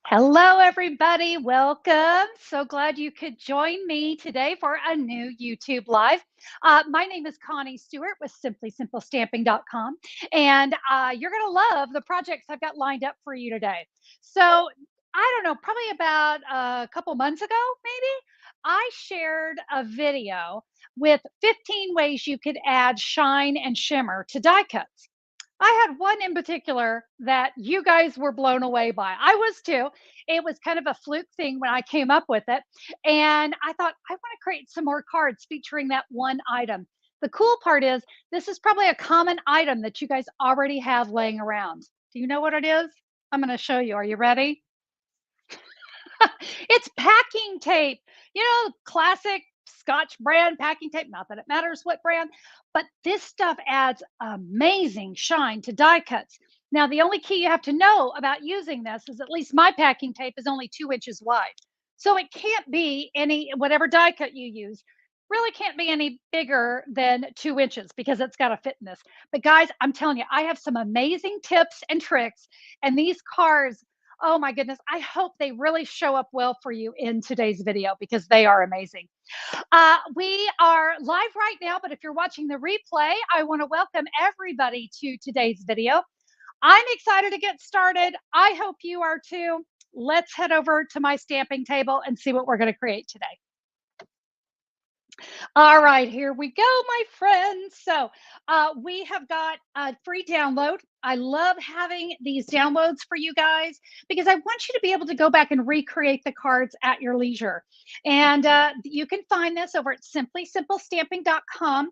Hello, everybody. Welcome. So glad you could join me today for a new YouTube Live. My name is Connie Stewart with SimplySimpleStamping.com, and you're going to love the projects I've got lined up for you today. So, I don't know, probably about a couple months ago, maybe, I shared a video with 15 ways you could add shine and shimmer to die cuts. I had one in particular that you guys were blown away by. I was too. It was kind of a fluke thing when I came up with it. And I thought, I want to create some more cards featuring that one item. The cool part is, this is probably a common item that you guys already have laying around. Do you know what it is? I'm going to show you. Are you ready? It's packing tape. Classic Scotch brand packing tape. Not that it matters what brand, but this stuff adds amazing shine to die cuts. Now, the only key you have to know about using this is at least my packing tape is only 2 inches wide. So it can't be whatever die cut you use, really can't be any bigger than 2 inches because it's got to fit in this. But guys, I'm telling you, I have some amazing tips and tricks, and these cards, oh my goodness, I hope they really show up well for you in today's video because they are amazing. We are live right now, but if you're watching the replay, I want to welcome everybody to today's video. I'm excited to get started. I hope you are too. Let's head over to my stamping table and see what we're going to create today. All right, here we go, my friends. So we have got a free download. I love having these downloads for you guys because I want you to be able to go back and recreate the cards at your leisure. And you can find this over at simplysimplestamping.com.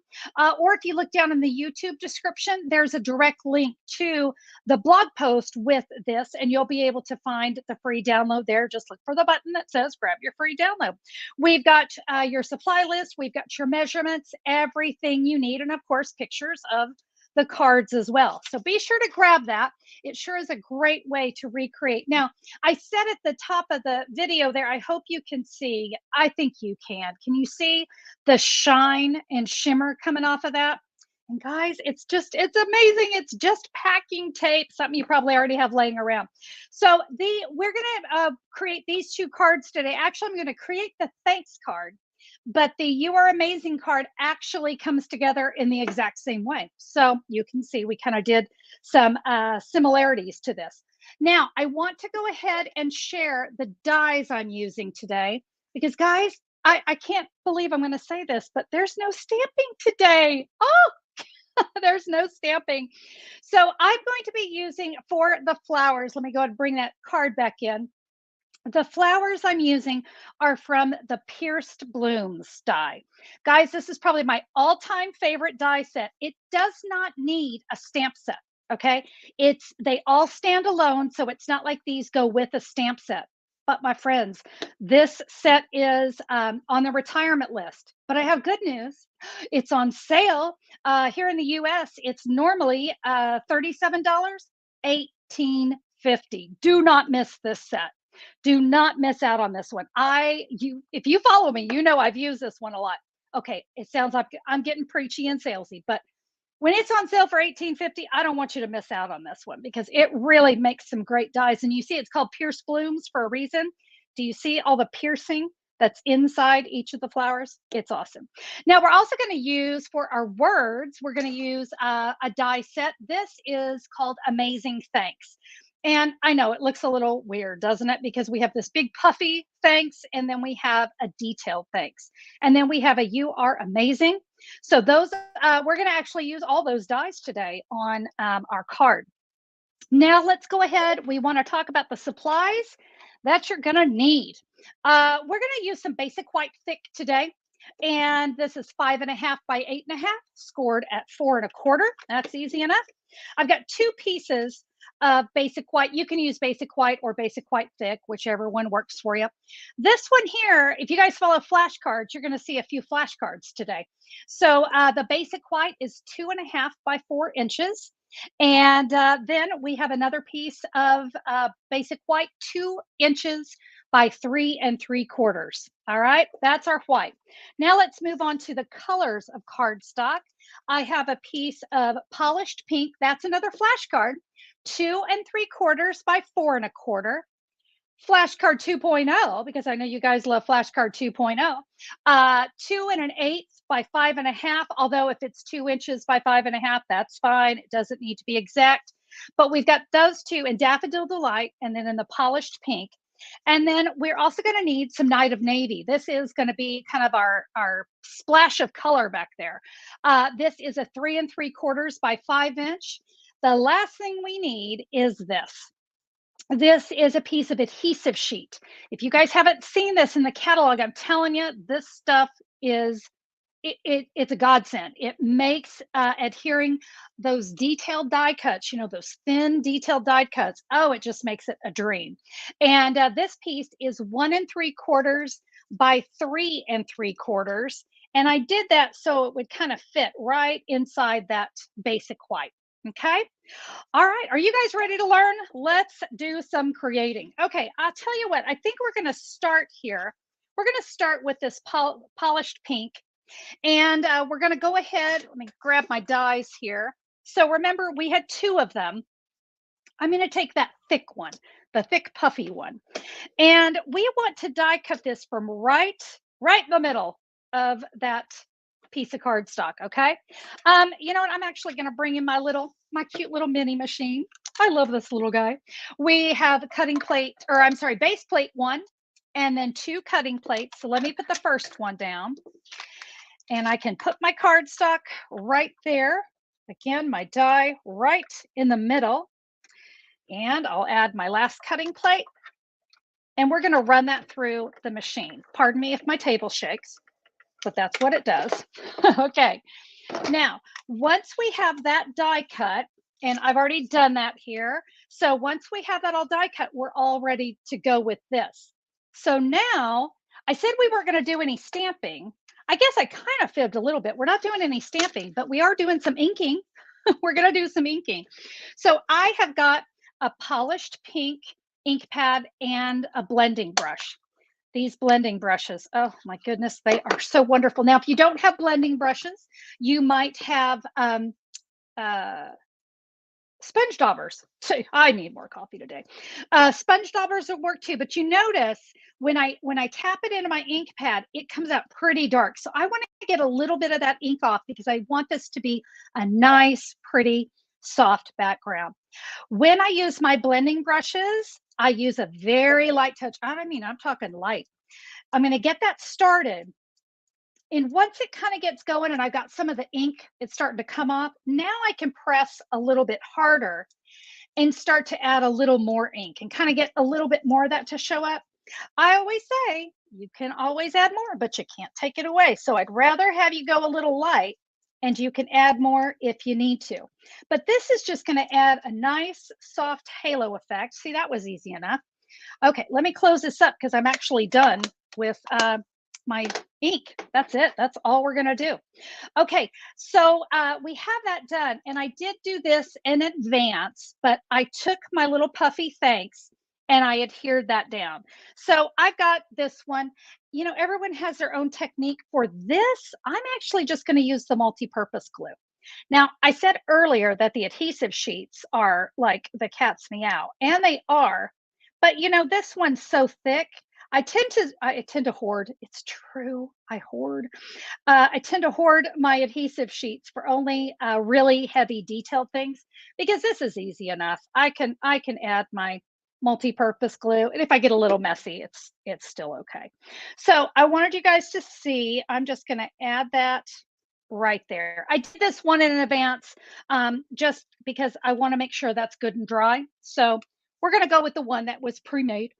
Or if you look down in the YouTube description, there's a direct link to the blog post with this, and you'll be able to find the free download there. Just look for the button that says grab your free download. We've got your supply list, we've got your measurements, everything you need, and of course, pictures of the cards as well. So be sure to grab that. It sure is a great way to recreate. Now, I said at the top of the video there, I hope you can see, I think you can. Can you see the shine and shimmer coming off of that? And guys, it's amazing. It's just packing tape, something you probably already have laying around. So we're going to create these two cards today. Actually, I'm going to create the thanks card, but the You Are Amazing card actually comes together in the exact same way. So you can see we kind of did some similarities to this. Now, I want to go ahead and share the dies I'm using today because, guys, I can't believe I'm going to say this, but there's no stamping today. Oh, there's no stamping. So I'm going to be using for the flowers. Let me go ahead and bring that card back in. The flowers I'm using are from the Pierced Blooms die. Guys, this is probably my all-time favorite die set. It does not need a stamp set, okay? They all stand alone, so it's not like these go with a stamp set. But my friends, this set is on the retirement list. But I have good news. It's on sale here in the US. It's normally $37, $18.50. Do not miss this set. Do not miss out on this one. If you follow me, you know I've used this one a lot. Okay, it sounds like I'm getting preachy and salesy, but when it's on sale for $18.50, I don't want you to miss out on this one because it really makes some great dies. And you see it's called Pierced Blooms for a reason. Do you see all the piercing that's inside each of the flowers? It's awesome. Now we're also going to use for our words, we're going to use a die set. This is called Amazing Thanks. And I know it looks a little weird, doesn't it? Because we have this big puffy thanks, and then we have a detailed thanks. And then we have a You Are Amazing. So those, we're going to actually use all those dies today on our card. Now let's go ahead. We want to talk about the supplies that you're going to need. We're going to use some basic white thick today. And this is 5.5 by 8.5, scored at 4.25. That's easy enough. I've got 2 pieces of basic white. You can use basic white or basic white thick, whichever one works for you. This one here, if you guys follow flashcards, you're going to see a few flashcards today. So the basic white is 2.5 by 4 inches. And then we have another piece of basic white, 2 inches by 3.75. All right, that's our white. Now let's move on to the colors of cardstock. I have a piece of polished pink. That's another flashcard, 2.75 by 4.25. flashcard 2.0, because I know you guys love flashcard 2.0. 2 and an eighth by 5.5. Although if it's 2 inches by 5.5, that's fine. It doesn't need to be exact. But we've got those two in Daffodil Delight and then in the polished pink. And then we're also going to need some Night of Navy. This is going to be kind of our splash of color back there. This is a 3 3/4 by 5 inch. The last thing we need is this. This is a piece of adhesive sheet. If you guys haven't seen this in the catalog, I'm telling you, this stuff is it's a godsend. It makes adhering those detailed die cuts, those thin detailed die cuts. Oh, it just makes it a dream. And this piece is 1 3/4 by 3 3/4. And I did that so it would kind of fit right inside that basic white. Okay. All right. Are you guys ready to learn? Let's do some creating. Okay. I'll tell you what, I think we're going to start here. We're going to start with this polished pink. And we're going to go ahead. Let me grab my dies here. So remember, we had two of them. I'm going to take that thick one, the thick puffy one. And we want to die cut this from right in the middle of that piece of cardstock. Okay. You know what? I'm actually going to bring in my cute little mini machine. I love this little guy. We have cutting plate, or I'm sorry, base plate one, and then two cutting plates. So let me put the first one down. And I can put my cardstock right there. Again, my die right in the middle. And I'll add my last cutting plate. And we're going to run that through the machine. Pardon me if my table shakes, but that's what it does. Okay. Now, once we have that die cut, and I've already done that here. So once we have that all die cut, we're all ready to go with this. So now, I said we weren't going to do any stamping. I guess I kind of fibbed a little bit. We're not doing any stamping, but we are doing some inking. We're going to do some inking. So I have got a polished pink ink pad and a blending brush. These blending brushes, oh my goodness, they are so wonderful. Now, if you don't have blending brushes, you might have sponge daubers. So I need more coffee today. Sponge daubers will work too, but you notice when I tap it into my ink pad, it comes out pretty dark. So I want to get a little bit of that ink off because I want this to be a nice, pretty, soft background. When I use my blending brushes, I use a very light touch. I mean, I'm talking light. I'm going to get that started. And once it kind of gets going and I've got some of the ink, it's starting to come off, now I can press a little bit harder and start to add a little more ink and kind of get a little bit more of that to show up. I always say you can always add more, but you can't take it away. So I'd rather have you go a little light and you can add more if you need to. But this is just going to add a nice soft halo effect. See, that was easy enough. Okay, let me close this up because I'm actually done with my ink. That's it. That's all we're going to do. Okay, so we have that done. And I did do this in advance, but I took my little puffy thanks and I adhered that down. So I've got this one. You know, everyone has their own technique for this. I'm actually just going to use the multi-purpose glue. Now, I said earlier that the adhesive sheets are like the cat's meow, and they are. But you know, this one's so thick. I tend to hoard. It's true. I hoard. I tend to hoard my adhesive sheets for only really heavy detailed things because this is easy enough. I can add my multi-purpose glue, and if I get a little messy, it's still okay. So I wanted you guys to see. I'm just going to add that right there. I did this one in advance just because I want to make sure that's good and dry. So we're going to go with the one that was pre-made.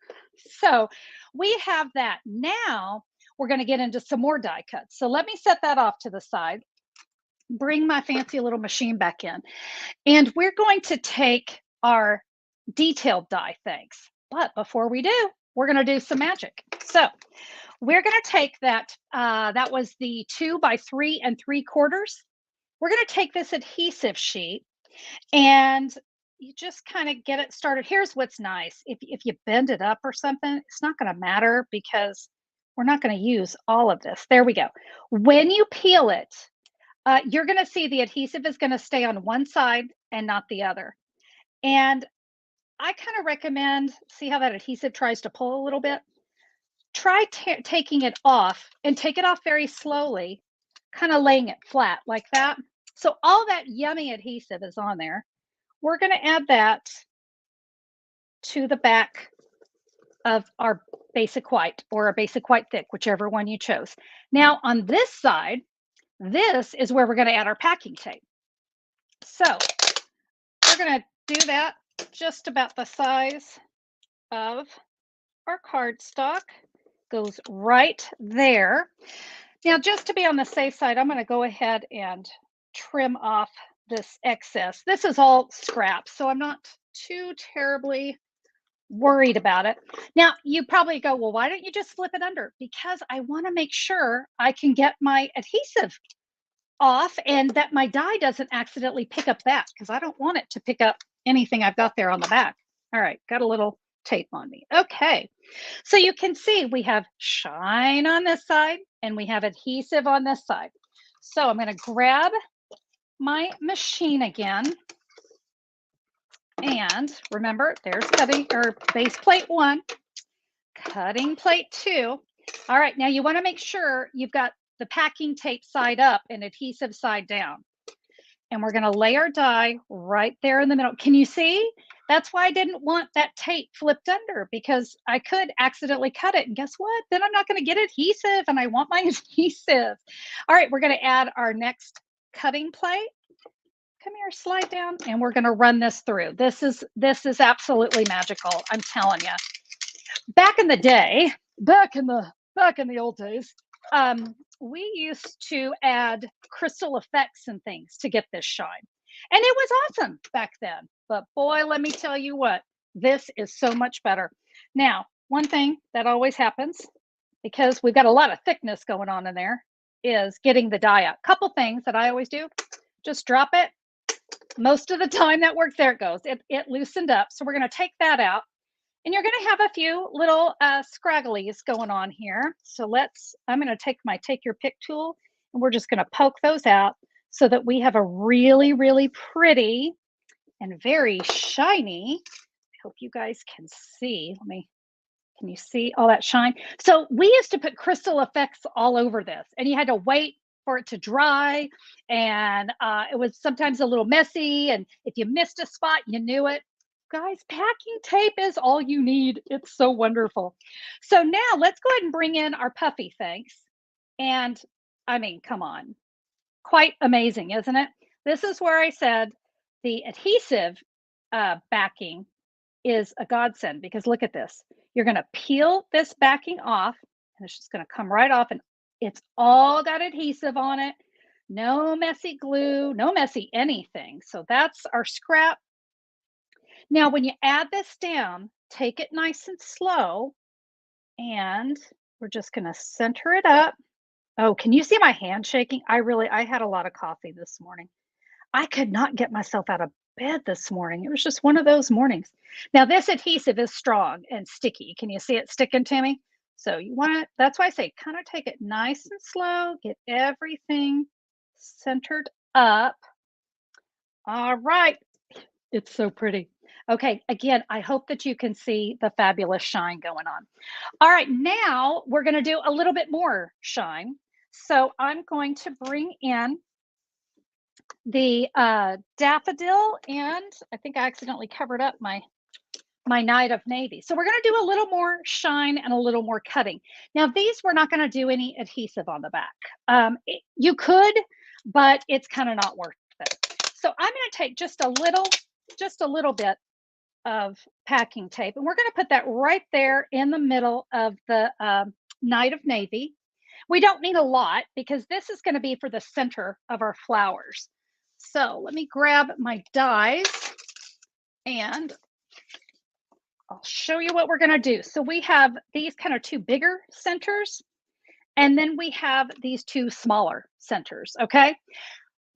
So we have that. Now we're going to get into some more die cuts. So let me set that off to the side, bring my fancy little machine back in, and we're going to take our detailed die things. But before we do, we're going to do some magic. So we're going to take that, that was the 2 by 3 3/4. We're going to take this adhesive sheet and you just kind of get it started. Here's what's nice. If you bend it up or something, it's not going to matter because we're not going to use all of this. There we go. When you peel it, you're going to see the adhesive is going to stay on one side and not the other. And I kind of recommend, see how that adhesive tries to pull a little bit? Try taking it off and take it off very slowly, kind of laying it flat like that. So all that yummy adhesive is on there. We're going to add that to the back of our basic white or a basic white thick, whichever one you chose. Now on this side, this is where we're going to add our packing tape. So we're going to do that just about the size of our cardstock. Goes right there. Now, just to be on the safe side, I'm going to go ahead and trim off this excess. This is all scrap, so I'm not too terribly worried about it. Now, you probably go, well, why don't you just flip it under? Because I want to make sure I can get my adhesive off and that my die doesn't accidentally pick up that, because I don't want it to pick up anything I've got there on the back. All right, got a little tape on me. Okay, so you can see we have shine on this side and we have adhesive on this side. So I'm going to grab my machine again. And remember, there's cutting or base plate 1, cutting plate 2. All right, now you want to make sure you've got the packing tape side up and adhesive side down. And we're going to lay our die right there in the middle. Can you see? That's why I didn't want that tape flipped under, because I could accidentally cut it. And guess what? Then I'm not going to get adhesive, and I want my adhesive. All right, we're going to add our next cutting plate. Come here, slide down, and we're going to run this through. This is absolutely magical, I'm telling you. Back in the day, back in the old days, we used to add crystal effects and things to get this shine. And it was awesome back then. But boy, let me tell you what, this is so much better. Now, one thing that always happens, because we've got a lot of thickness going on in there, is getting the die out. Couple things that I always do, just drop it. Most of the time that works. There it goes. It loosened up. So we're going to take that out. And you're going to have a few little scragglies going on here. So I'm going to take my take your pick tool, and we're just going to poke those out so that we have a really, really pretty and very shiny. I hope you guys can see. Can you see all that shine? So we used to put crystal effects all over this, and you had to wait for it to dry. And it was sometimes a little messy. And if you missed a spot, you knew it. Guys, packing tape is all you need. It's so wonderful. So now let's go ahead and bring in our puffy things. And I mean, come on, quite amazing, isn't it? This is where I said the adhesive backing is a godsend, because look at this. You're going to peel this backing off, and it's just going to come right off, and it's all got adhesive on it. No messy glue, no messy anything. So that's our scrap. Now, when you add this down, take it nice and slow, and we're just going to center it up. Oh, can you see my hand shaking? I had a lot of coffee this morning. I could not get myself out of bed this morning. It was just one of those mornings. Now, this adhesive is strong and sticky. Can you see it sticking to me? So you want to, that's why I say kind of take it nice and slow, get everything centered up. All right. It's so pretty. Okay, again, I hope that you can see the fabulous shine going on. All right, now we're going to do a little bit more shine. So I'm going to bring in the daffodil, and I think I accidentally covered up my night of navy. So we're going to do a little more shine and a little more cutting. Now these, we're not going to do any adhesive on the back. You could, but it's kind of not worth it. So I'm going to take just a little bit of packing tape, and we're going to put that right there in the middle of the night of navy. We don't need a lot, because this is going to be for the center of our flowers. So let me grab my dies, and I'll show you what we're going to do. So we have these kind of two bigger centers, and then we have these two smaller centers. Okay.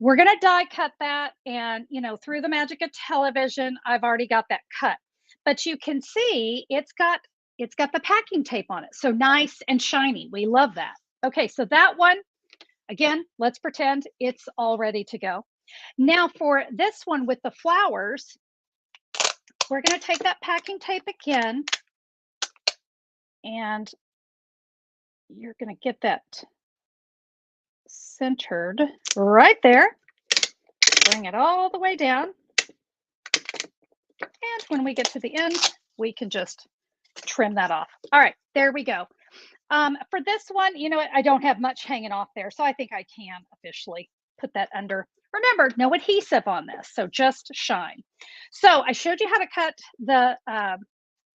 We're going to die cut that, and through the magic of television, I've already got that cut. But you can see it's got the packing tape on it. So nice and shiny. We love that. Okay, so that one, again, let's pretend it's all ready to go. Now for this one with the flowers, we're going to take that packing tape again, and you're going to get that centered right there. Bring it all the way down. And when we get to the end, we can just trim that off. All right, there we go. For this one, you know what? I don't have much hanging off there, so I think I can officially put that under. Remember, no adhesive on this, so just shine. So I showed you how to cut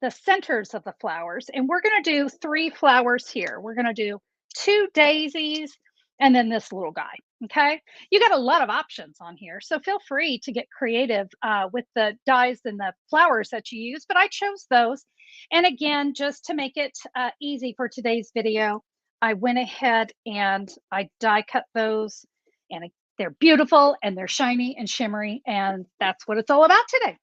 the centers of the flowers, and we're going to do 3 flowers here. We're going to do 2 daisies and then this little guy. Okay, you got a lot of options on here, so feel free to get creative with the dies and the flowers that you use, but I chose those. And again, just to make it easy for today's video, I went ahead and I die cut those, and they're beautiful and they're shiny and shimmery, and that's what it's all about today.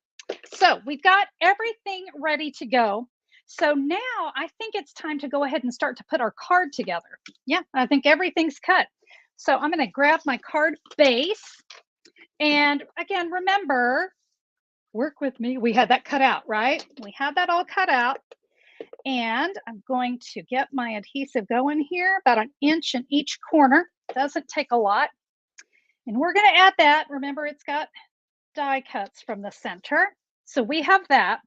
So we've got everything ready to go. So now I think it's time to go ahead and start to put our card together. Yeah, I think everything's cut. So I'm going to grab my card base. And again, remember, work with me. We had that cut out, right? We had that all cut out. And I'm going to get my adhesive going here, about 1 inch in each corner. Doesn't take a lot. And we're going to add that. Remember, it's got die cuts from the center. So we have that.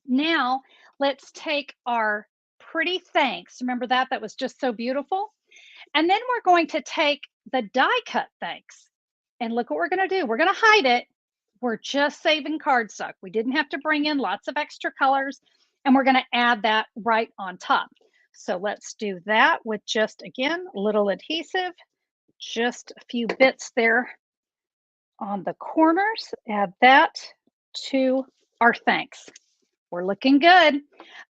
Now let's take our pretty thanks. Remember that? That was just so beautiful. And then we're going to take the die cut thanks. And look what we're going to do. We're going to hide it. We're just saving cardstock. We didn't have to bring in lots of extra colors. And we're going to add that right on top. So let's do that with just, again, a little adhesive. Just a few bits there on the corners. Add that to our thanks. We're looking good.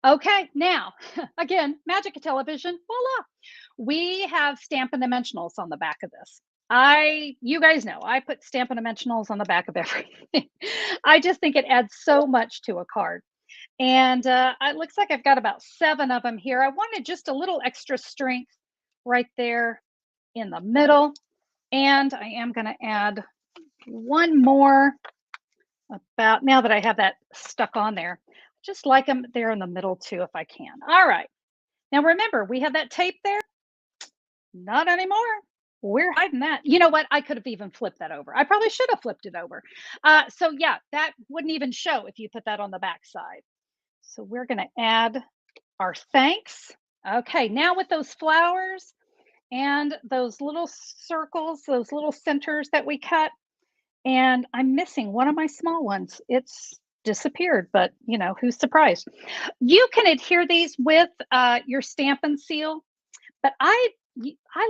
Okay, now, again, magic of television, voila. We have Stampin' Dimensionals on the back of this. You guys know, I put Stampin' Dimensionals on the back of everything. I just think it adds so much to a card. And it looks like I've got about 7 of them here. I wanted just a little extra strength right there in the middle. And I am going to add one more about, now that I have that stuck on there, just like them there in the middle too, if I can. All right. Now remember, we have that tape there. Not anymore. We're hiding that. You know what? I could have even flipped that over. I probably should have flipped it over. So yeah, that wouldn't even show if you put that on the back side. So we're going to add our thanks. Okay, now with those flowers and those little circles, those little centers that we cut, and I'm missing one of my small ones. It's disappeared, but you know, who's surprised? You can adhere these with your Stampin' Seal, but I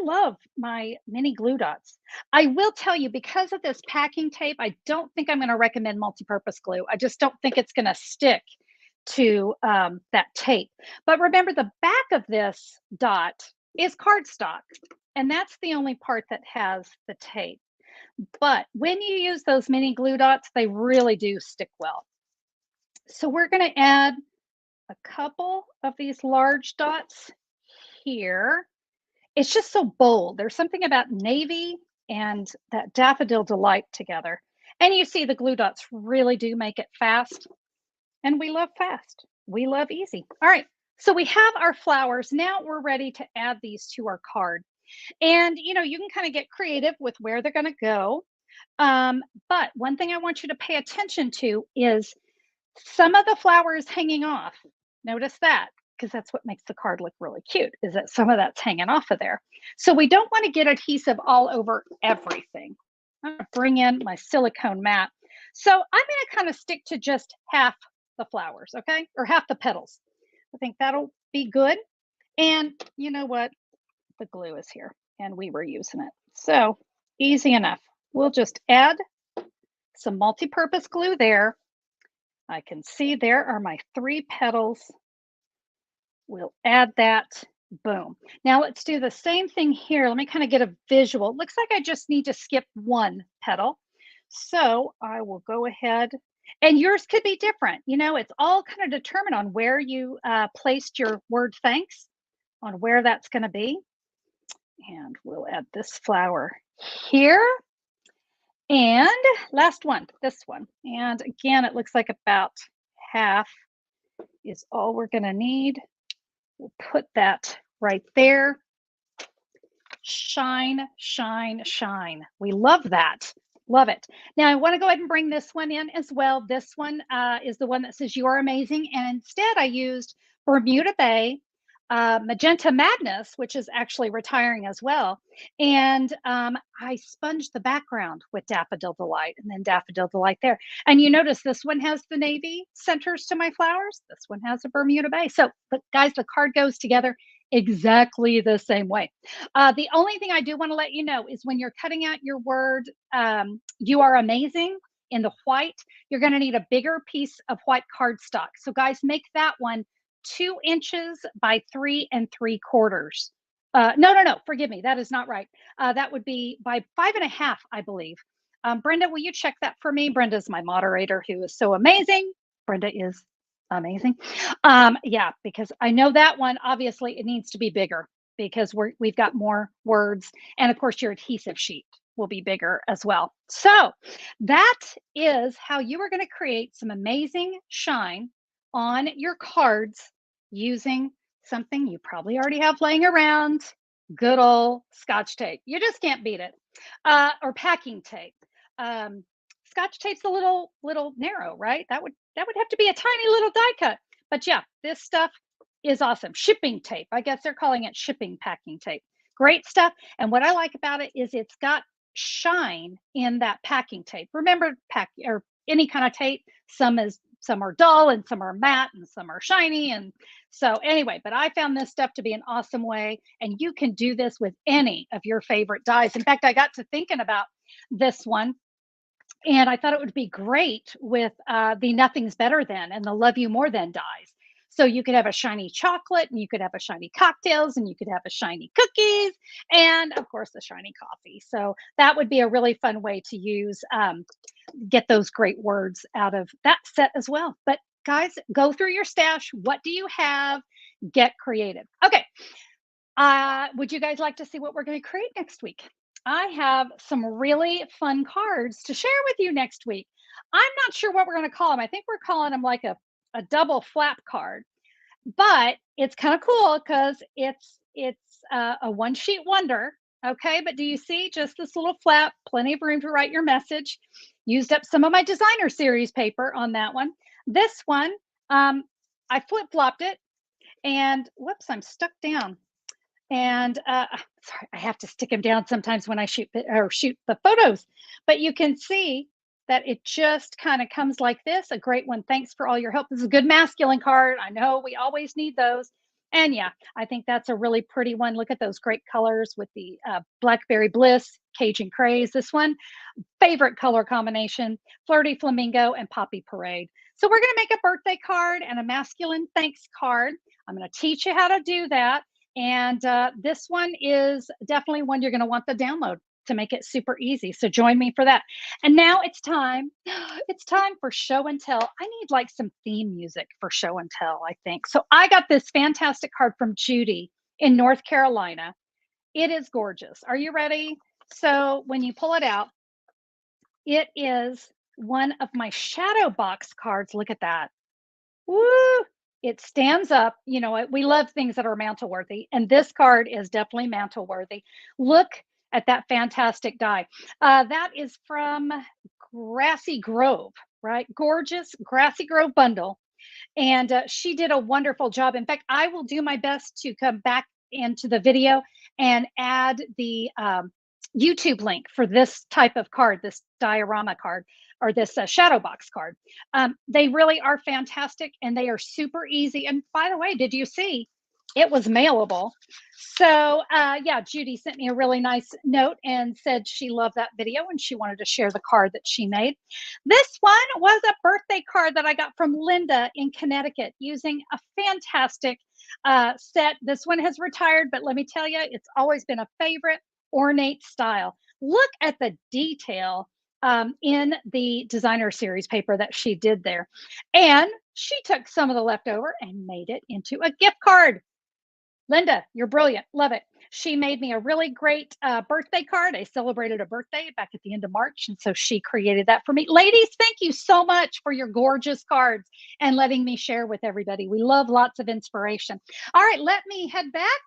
love my mini glue dots. I will tell you, because of this packing tape, I don't think I'm going to recommend multi-purpose glue. I just don't think it's going to stick to that tape. But remember, the back of this dot is cardstock, and that's the only part that has the tape. But when you use those mini glue dots, they really do stick well. So we're going to add a couple of these large dots here. It's just so bold. There's something about navy and that daffodil delight together. And you see the glue dots really do make it fast. And we love fast. We love easy. All right. So we have our flowers. Now we're ready to add these to our card. And, you know, you can kind of get creative with where they're going to go. But one thing I want you to pay attention to is some of the flowers hanging off. Notice that, because that's what makes the card look really cute, is that some of that's hanging off of there. So we don't want to get adhesive all over everything. I'm going to bring in my silicone mat. So I'm going to kind of stick to just half the flowers, okay? Or half the petals. I think that'll be good. And you know what? The glue is here and we were using it. So easy enough. We'll just add some multi-purpose glue there. I can see there are my 3 petals. We'll add that. Boom. Now let's do the same thing here. Let me kind of get a visual. It looks like I just need to skip 1 petal. So I will go ahead, and yours could be different. You know, it's all kind of determined on where you placed your word thanks, on where that's going to be. And we'll add this flower here. And last one, this one. And again, it looks like about half is all we're going to need. We'll put that right there. Shine, shine, shine. We love that. Love it. Now I want to go ahead and bring this one in as well. This one is the one that says you are amazing. And instead I used Bermuda Bay, Magenta Madness, which is actually retiring as well. And I sponged the background with Daffodil Delight and then Daffodil Delight there. And you notice this one has the navy centers to my flowers. This one has a Bermuda Bay. So, but guys, the card goes together exactly the same way. The only thing I do want to let you know is when you're cutting out your word, you are amazing in the white, you're going to need a bigger piece of white cardstock. So guys, make that one 2 inches by 3 3/4. No, forgive me. That is not right. That would be by 5 1/2, I believe. Brenda, will you check that for me? Brenda's my moderator who is so amazing. Brenda is amazing. Yeah, because I know that one, obviously it needs to be bigger because we've got more words. And of course your adhesive sheet will be bigger as well. So that is how you are going to create some amazing shine on your cards using something you probably already have laying around, good old Scotch tape. You just can't beat it. Or packing tape. Scotch tape's a little narrow, right? That would have to be a tiny little die cut. But yeah, this stuff is awesome. Shipping tape. I guess they're calling it shipping packing tape. Great stuff. And what I like about it is it's got shine in that packing tape. Remember, pack or any kind of tape, some are dull and some are matte and some are shiny. And so anyway, but I found this stuff to be an awesome way. And you can do this with any of your favorite dies. In fact, I got to thinking about this one. And I thought it would be great with the Nothing's Better Than and the Love You More Than dies. So you could have a shiny chocolate and you could have a shiny cocktails and you could have a shiny cookies and of course a shiny coffee. So that would be a really fun way to use, get those great words out of that set as well. But guys, go through your stash. What do you have? Get creative. Okay. Would you guys like to see what we're going to create next week? I have some really fun cards to share with you next week. I'm not sure what we're going to call them. I think we're calling them like a double flap card, but it's kind of cool because it's a one sheet wonder. Okay, but do you see just this little flap? Plenty of room to write your message. Used up some of my designer series paper on that one. This one, I flip flopped it, and whoops, I'm stuck down. And sorry, I have to stick them down sometimes when I shoot the photos. But you can see that it just kind of comes like this. A great one. Thanks for all your help. This is a good masculine card. I know we always need those. And yeah, I think that's a really pretty one. Look at those great colors with the Blackberry Bliss, Cajun Craze. This one, favorite color combination, Flirty Flamingo and Poppy Parade. So we're going to make a birthday card and a masculine thanks card. I'm going to teach you how to do that. And this one is definitely one you're going to want the download to make it super easy. So join me for that. And now it's time. It's time for show and tell. I need like some theme music for show and tell, I think. So I got this fantastic card from Judy in North Carolina. It is gorgeous. Are you ready? So when you pull it out, it is one of my shadow box cards. Look at that. Woo! It stands up. You know, we love things that are mantle worthy, and this card is definitely mantle worthy. Look at that fantastic die. That is from Grassy Grove, right? Gorgeous Grassy Grove bundle. And she did a wonderful job. In fact, I will do my best to come back into the video and add the YouTube link for this type of card, this diorama card, or this shadow box card. They really are fantastic and they are super easy. And by the way, did you see it was mailable? So yeah, Judy sent me a really nice note and said she loved that video and she wanted to share the card that she made. This one was a birthday card that I got from Linda in Connecticut using a fantastic set. This one has retired, but let me tell you, it's always been a favorite. Ornate style. Look at the detail in the designer series paper that she did there. And she took some of the leftover and made it into a gift card. Linda, you're brilliant. Love it. She made me a really great birthday card. I celebrated a birthday back at the end of March. And so she created that for me. Ladies, thank you so much for your gorgeous cards and letting me share with everybody. We love lots of inspiration. All right, let me head back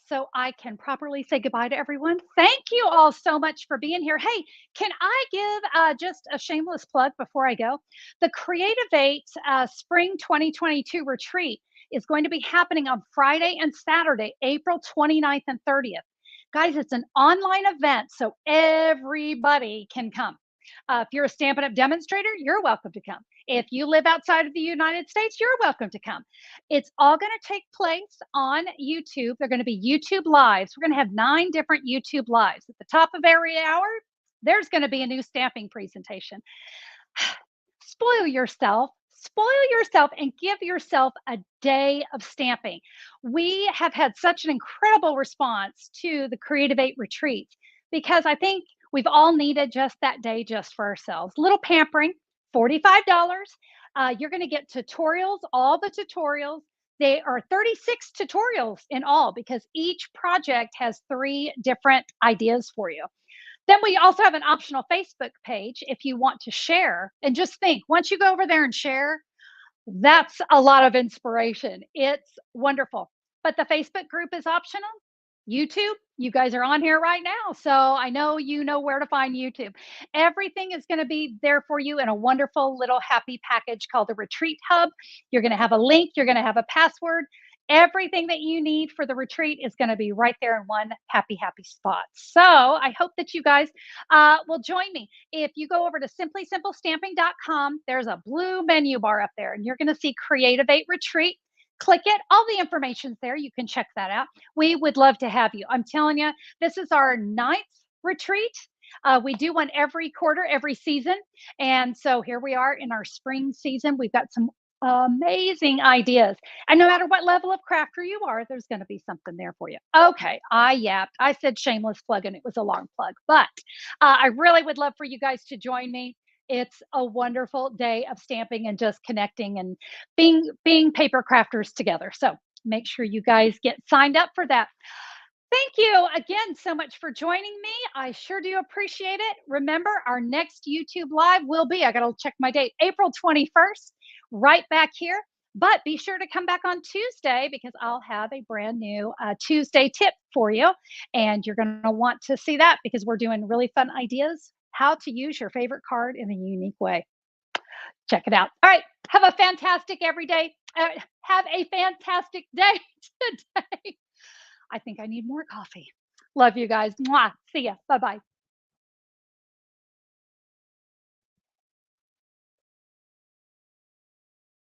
so I can properly say goodbye to everyone. Thank you all so much for being here. Hey, can I give just a shameless plug before I go? The Creative 8 Spring 2022 retreat is going to be happening on Friday and Saturday, April 29th and 30th. Guys, it's an online event, so everybody can come. If you're a Stampin' Up! Demonstrator, you're welcome to come. If you live outside of the United States, you're welcome to come. It's all going to take place on YouTube. They're going to be YouTube lives. We're going to have 9 different YouTube lives. At the top of every hour, there's going to be a new stamping presentation. Spoil yourself and give yourself a day of stamping. We have had such an incredible response to the Creative 8 retreats because I think we've all needed just that day just for ourselves. Little pampering, $45. You're going to get tutorials, all the tutorials. They are 36 tutorials in all because each project has 3 different ideas for you. Then we also have an optional Facebook page if you want to share. And just think, once you go over there and share, that's a lot of inspiration. It's wonderful. But the Facebook group is optional. YouTube, you guys are on here right now. So I know you know where to find YouTube. Everything is going to be there for you in a wonderful little happy package called the Retreat Hub. You're going to have a link, you're going to have a password. Everything that you need for the retreat is going to be right there in one happy, happy spot. So I hope that you guys will join me. If you go over to simplysimplestamping.com, there's a blue menu bar up there, and you're going to see Creative 8 Retreat. Click it. All the information's there. You can check that out. We would love to have you. I'm telling you, this is our 9th retreat. We do one every quarter, every season. And so here we are in our spring season. We've got some amazing ideas. And no matter what level of crafter you are, there's going to be something there for you. Okay, I yapped. I said shameless plug and it was a long plug, but I really would love for you guys to join me. It's a wonderful day of stamping and just connecting and being paper crafters together. So make sure you guys get signed up for that. Thank you again so much for joining me. I sure do appreciate it. Remember, our next YouTube Live will be, I got to check my date, April 21st, right back here. But be sure to come back on Tuesday because I'll have a brand new Tuesday tip for you. And you're going to want to see that because we're doing really fun ideas how to use your favorite card in a unique way. Check it out. All right. Have a fantastic every day. Have a fantastic day today. I think I need more coffee. Love you guys. Mwah. See ya. Bye bye.